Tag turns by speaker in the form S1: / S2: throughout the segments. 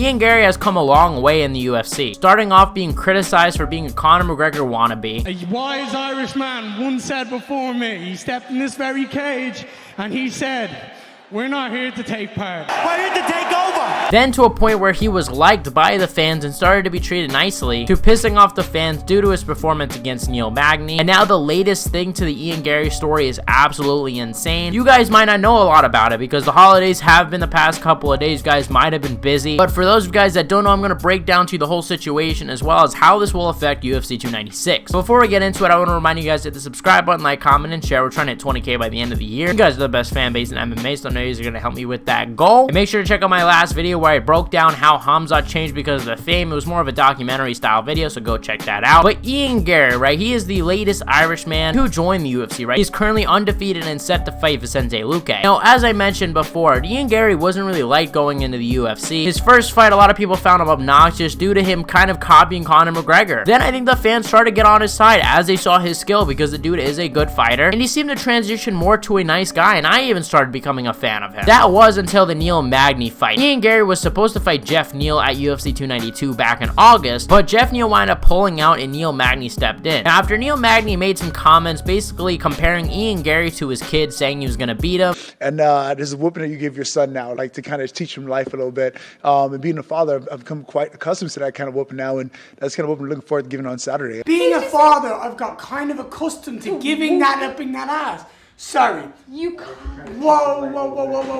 S1: Ian Garry has come a long way in the UFC, starting off being criticized for being a Conor McGregor wannabe.
S2: A wise Irish man once said before me, he stepped in this very cage and he said, "We're not here to take part.
S3: We're here to take over."
S1: Then to a point where he was liked by the fans and started to be treated nicely, to pissing off the fans due to his performance against Neil Magny. And now the latest thing to the Ian Garry story is absolutely insane. You guys might not know a lot about it because the holidays have been the past couple of days. You guys might have been busy. But for those of you guys that don't know, I'm going to break down to you the whole situation as well as how this will affect UFC 296. Before we get into it, I want to remind you guys to hit the subscribe button, like, comment, and share. We're trying to hit 20K by the end of the year. You guys are the best fan base in MMA, so I know you guys are going to help me with that goal. And make sure to check out my last video where I broke down how Hamza changed because of the fame. It was more of a documentary style video, so go check that out. But Ian Garry, right, he is the latest Irishman who joined the UFC, right? He's currently undefeated and set to fight Vicente Luque. Now, as I mentioned before, Ian Garry wasn't really liked going into the UFC. His first fight, a lot of people found him obnoxious due to him kind of copying Conor McGregor. Then I think the fans started to get on his side as they saw his skill because the dude is a good fighter, and he seemed to transition more to a nice guy, and I even started becoming a fan of him. That was until the Neil Magny fight. Ian Garry was supposed to fight Jeff Neal at UFC 292 back in August, but Jeff Neal wound up pulling out and Neil Magny stepped in. Now, after Neil Magny made some comments basically comparing Ian Garry to his kid, saying he was going to beat him.
S4: And there's a whooping that you give your son now, like to kind of teach him life a little bit. And being a father, I've become quite accustomed to that kind of whooping now, and that's kind of what I'm looking forward to giving on Saturday.
S2: Being a father, I've got kind of accustomed to giving that up in that ass. Sorry.
S5: You can't.
S2: Whoa.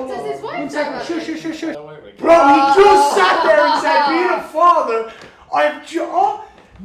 S5: Does his wife
S2: One second. Shush.
S5: Oh,
S2: Bro, he just sat there and said, being a father,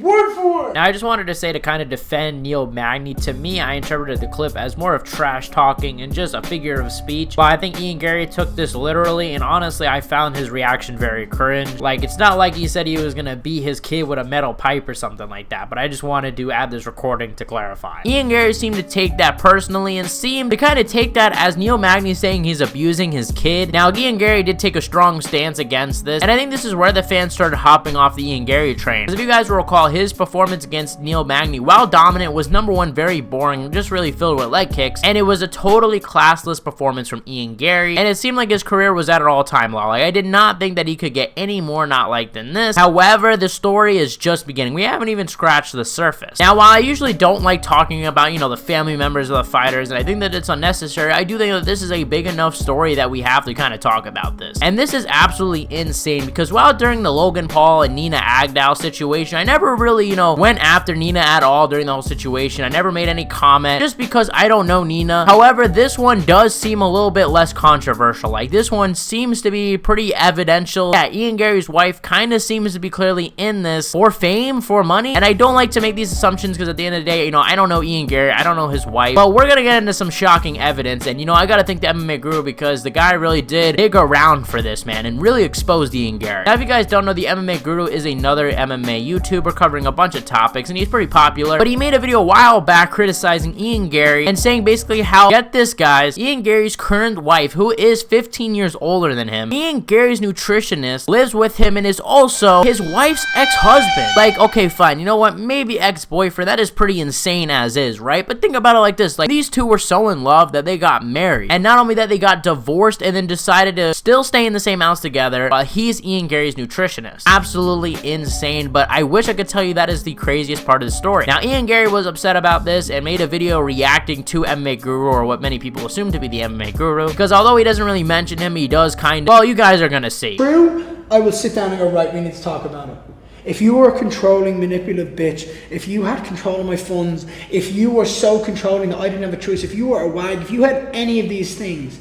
S2: word for word.
S1: Now, I just wanted to say, to kind of defend Neil Magny, to me, I interpreted the clip as more of trash talking and just a figure of speech. But I think Ian Garry took this literally, and honestly, I found his reaction very cringe. Like, it's not like he said he was gonna beat his kid with a metal pipe or something like that, but I just wanted to add this recording to clarify. Ian Garry seemed to take that personally and seemed to kind of take that as Neil Magny saying he's abusing his kid. Now, Ian Garry did take a strong stance against this, and I think this is where the fans started hopping off the Ian Garry train. Because if you guys will recall, his performance against Neil Magny, while dominant, was number one, very boring, just really filled with leg kicks, and it was a totally classless performance from Ian Garry, and it seemed like his career was at an all-time low. Like, I did not think that he could get any more not liked than this. However, the story is just beginning. We haven't even scratched the surface. Now, while I usually don't like talking about, you know, the family members of the fighters, and I think that it's unnecessary, I do think that this is a big enough story that we have to kind of talk about this. And this is absolutely insane because while during the Logan Paul and Nina Agdal situation, I never really, you know, went after Nina at all during the whole situation. I never made any comment just because I don't know Nina. However, this one does seem a little bit less controversial. Like, this one seems to be pretty evidential. Yeah, Ian Garry's wife kind of seems to be clearly in this for fame, for money, and I don't like to make these assumptions because at the end of the day, you know, I don't know Ian Garry, I don't know his wife, but we're gonna get into some shocking evidence, and you know, I gotta thank the MMA Guru because the guy really did dig around for this, man, and really exposed Ian Garry. Now, if you guys don't know, the MMA Guru is another MMA YouTuber covering a bunch of topics, and he's pretty popular, but he made a video a while back criticizing Ian Garry and saying basically how, get this guys, Ian Garry's current wife, who is 15 years older than him, Ian Garry's nutritionist, lives with him and is also his wife's ex-husband. Like, okay, fine, you know what, maybe ex-boyfriend, that is pretty insane as is, right? But think about it like this, like, these two were so in love that they got married, and not only that, they got divorced and then decided to still stay in the same house together, but he's Ian Garry's nutritionist. Absolutely insane, but I wish I could tell you that is the craziest part of the story. Now, Ian Garry was upset about this and made a video reacting to MMA Guru, or what many people assume to be the MMA Guru, because although he doesn't really mention him, he does kind of, well, you guys are gonna see.
S6: True, I will sit down and go, right, we need to talk about it. If you were a controlling, manipulative bitch, if you had control of my funds, if you were so controlling that I didn't have a choice, if you were a wag, if you had any of these things,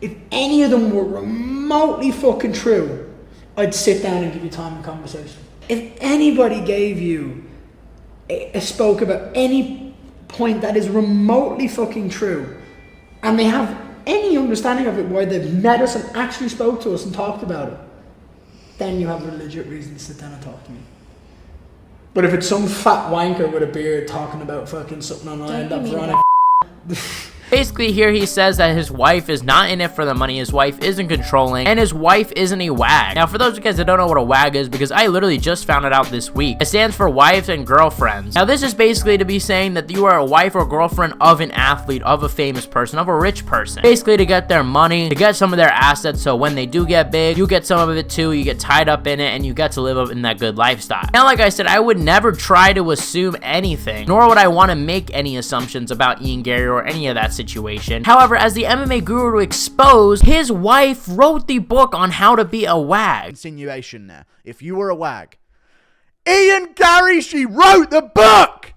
S6: if any of them were remotely fucking true, I'd sit down and give you time and conversation. If anybody gave you spoke about any point that is remotely fucking true, and they have any understanding of it, why they've met us and actually spoke to us and talked about it, then you have a legit reason to sit down and talk to me. But if it's some fat wanker with a beard talking about fucking something online that Veronica
S1: Basically here he says that his wife is not in it for the money, his wife isn't controlling, and his wife isn't a wag. Now for those of you guys that don't know what a wag is, because I literally just found it out this week, it stands for wives and girlfriends. Now this is basically to be saying that you are a wife or girlfriend of an athlete, of a famous person, of a rich person. Basically to get their money, to get some of their assets, so when they do get big, you get some of it too, you get tied up in it, and you get to live up in that good lifestyle. Now like I said, I would never try to assume anything, nor would I want to make any assumptions about Ian Garry or any of that situation. However, as the MMA Guru exposed, his wife wrote the book on how to be a wag.
S3: Insinuation now. If you were a wag. Ian Garry, she wrote the book!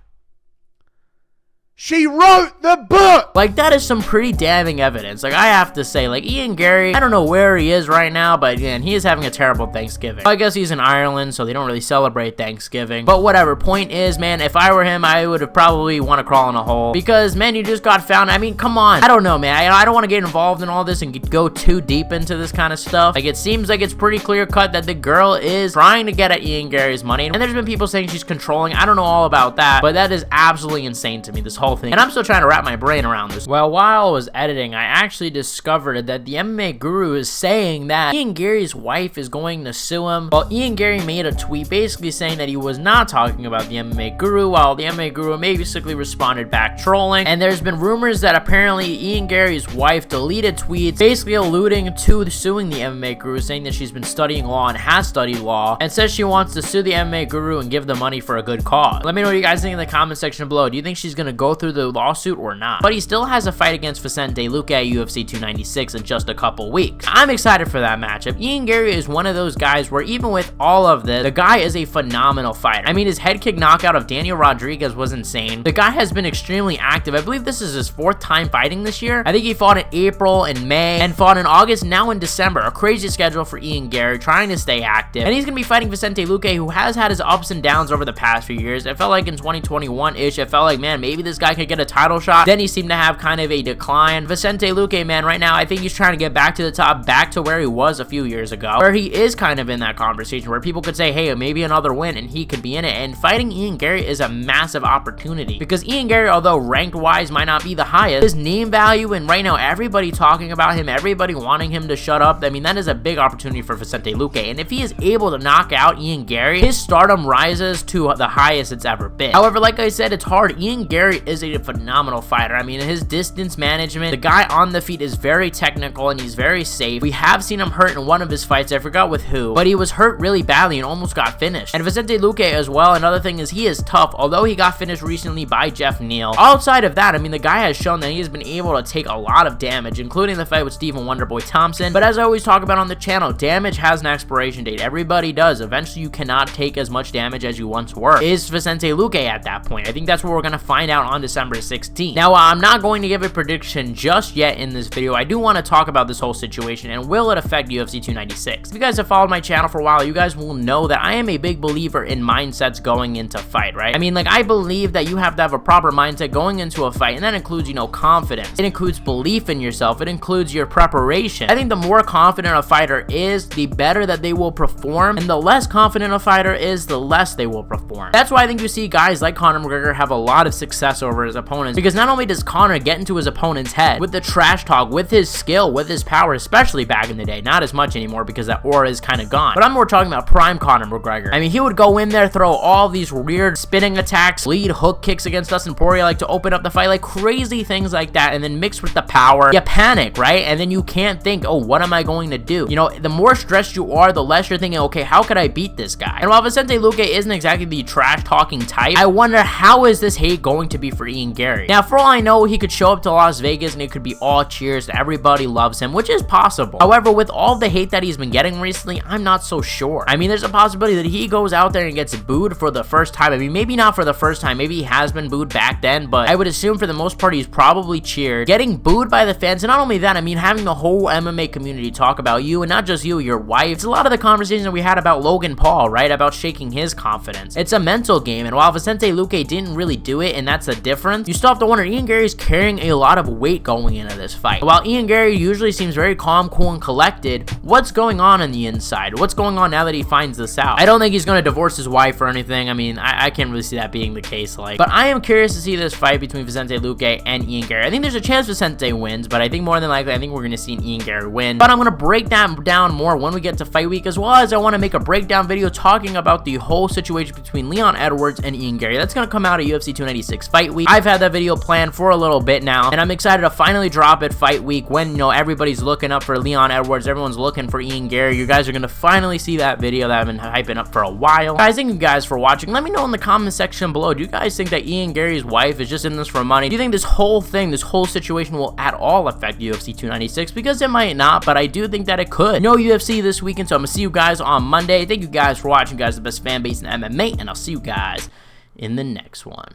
S3: She wrote the book!
S1: Like, that is some pretty damning evidence. Like, I have to say, like, Ian Garry, I don't know where he is right now, but again, he is having a terrible Thanksgiving. I guess he's in Ireland, so they don't really celebrate Thanksgiving. But whatever, point is, man, if I were him, I would have probably want to crawl in a hole. Because, man, you just got found. I mean, come on. I don't know, man. I don't want to get involved in all this and go too deep into this kind of stuff. Like, it seems like it's pretty clear cut that the girl is trying to get at Ian Garry's money. And there's been people saying she's controlling. I don't know all about that, but that is absolutely insane to me, this whole thing. And I'm still trying to wrap my brain around this. Well, while I was editing, I actually discovered that the MMA Guru is saying that Ian Garry's wife is going to sue him. Well, Ian Garry made a tweet basically saying that he was not talking about the MMA Guru, while the MMA Guru basically responded back trolling. And there's been rumors that apparently Ian Garry's wife deleted tweets basically alluding to suing the MMA Guru, saying that she's been studying law and has studied law, and says she wants to sue the MMA Guru and give the money for a good cause. Let me know what you guys think in the comment section below. Do you think she's gonna go through the lawsuit or not? But he still has a fight against Vicente Luque at UFC 296 in just a couple weeks. I'm excited for that matchup. Ian Garry is one of those guys where even with all of this, the guy is a phenomenal fighter. I mean, his head kick knockout of Daniel Rodriguez was insane. The guy has been extremely active. I believe this is his 4th time fighting this year. I think he fought in April and May and fought in August, now in December. A crazy schedule for Ian Garry, trying to stay active. And he's gonna be fighting Vicente Luque, who has had his ups and downs over the past few years. It felt like in 2021-ish, it felt like, man, maybe this guy could get a title shot. Then he seemed to have kind of a decline. Vicente Luque, man, right now, I think he's trying to get back to the top, back to where he was a few years ago, where he is kind of in that conversation, where people could say, hey, maybe another win, and he could be in it. And fighting Ian Garry is a massive opportunity, because Ian Garry, although ranked-wise might not be the highest, his name value, and right now, everybody talking about him, everybody wanting him to shut up, I mean, that is a big opportunity for Vicente Luque. And if he is able to knock out Ian Garry, his stardom rises to the highest it's ever been. However, like I said, it's hard. Ian Garry is a phenomenal fighter. I mean, his distance management, the guy on the feet is very technical and he's very safe. We have seen him hurt in one of his fights, I forgot with who, but he was hurt really badly and almost got finished. And Vicente Luque as well, another thing is he is tough, although he got finished recently by Jeff Neal. Outside of that, I mean, the guy has shown that he has been able to take a lot of damage, including the fight with Stephen Wonderboy Thompson. But as I always talk about on the channel, damage has an expiration date. Everybody does. Eventually, you cannot take as much damage as you once were. Is Vicente Luque at that point? I think that's what we're going to find out on December 16th. Now, I'm not going to give a prediction just yet in this video. I do want to talk about this whole situation and will it affect UFC 296. If you guys have followed my channel for a while, you guys will know that I am a big believer in mindsets going into fight, right? I mean, like, I believe that you have to have a proper mindset going into a fight, and that includes, you know, confidence. It includes belief in yourself. It includes your preparation. I think the more confident a fighter is, the better that they will perform, and the less confident a fighter is, the less they will perform. That's why I think you see guys like Conor McGregor have a lot of success over his opponents, because not only does Conor get into his opponent's head with the trash talk, with his skill, with his power, especially back in the day, not as much anymore because that aura is kind of gone, but I'm more talking about prime Conor McGregor. I mean, he would go in there, throw all these weird spinning attacks, lead hook kicks against Dustin Poirier, like to open up the fight, like crazy things like that, and then mixed with the power, you panic, right? And then you can't think, oh, what am I going to do? You know, the more stressed you are, the less you're thinking, okay, how could I beat this guy? And while Vicente Luque isn't exactly the trash talking type, I wonder how is this hate going to be for Ian Garry? Now, for all I know, he could show up to Las Vegas and it could be all cheers, everybody loves him, which is possible. However, with all the hate that he's been getting recently, I'm not so sure. I mean, there's a possibility that he goes out there and gets booed for the first time. I mean, maybe not for the first time, maybe he has been booed back then, but I would assume for the most part he's probably cheered. Getting booed by the fans, and not only that, I mean, having the whole MMA community talk about you, and not just you, your wife. It's a lot of the conversation that we had about Logan Paul, right? About shaking his confidence. It's a mental game, and while Vicente Luque didn't really do it, and that's the difference, you still have to wonder, Ian Garry's carrying a lot of weight going into this fight. While Ian Garry usually seems very calm, cool, and collected, what's going on the inside? What's going on now that he finds this out? I don't think he's going to divorce his wife or anything. I mean, I can't really see that being the case, like, but I am curious to see this fight between Vicente Luque and Ian Garry. I think there's a chance Vicente wins, but I think more than likely, I think we're going to see an Ian Garry win. But I'm going to break that down more when we get to fight week, as well as I want to make a breakdown video talking about the whole situation between Leon Edwards and Ian Garry. That's going to come out at UFC 296 fight week. I've had that video planned for a little bit now, and I'm excited to finally drop it fight week when, you know, everybody's looking up for Leon Edwards, everyone's looking for Ian Garry. You guys are going to finally see that video that I've been hyping up for a while. Guys, thank you guys for watching. Let me know in the comment section below, do you guys think that Ian Garry's wife is just in this for money? Do you think this whole thing, this whole situation will at all affect UFC 296? Because it might not, but I do think that it could. No UFC this weekend, so I'm going to see you guys on Monday. Thank you guys for watching. You guys are the best fan base in MMA, and I'll see you guys in the next one.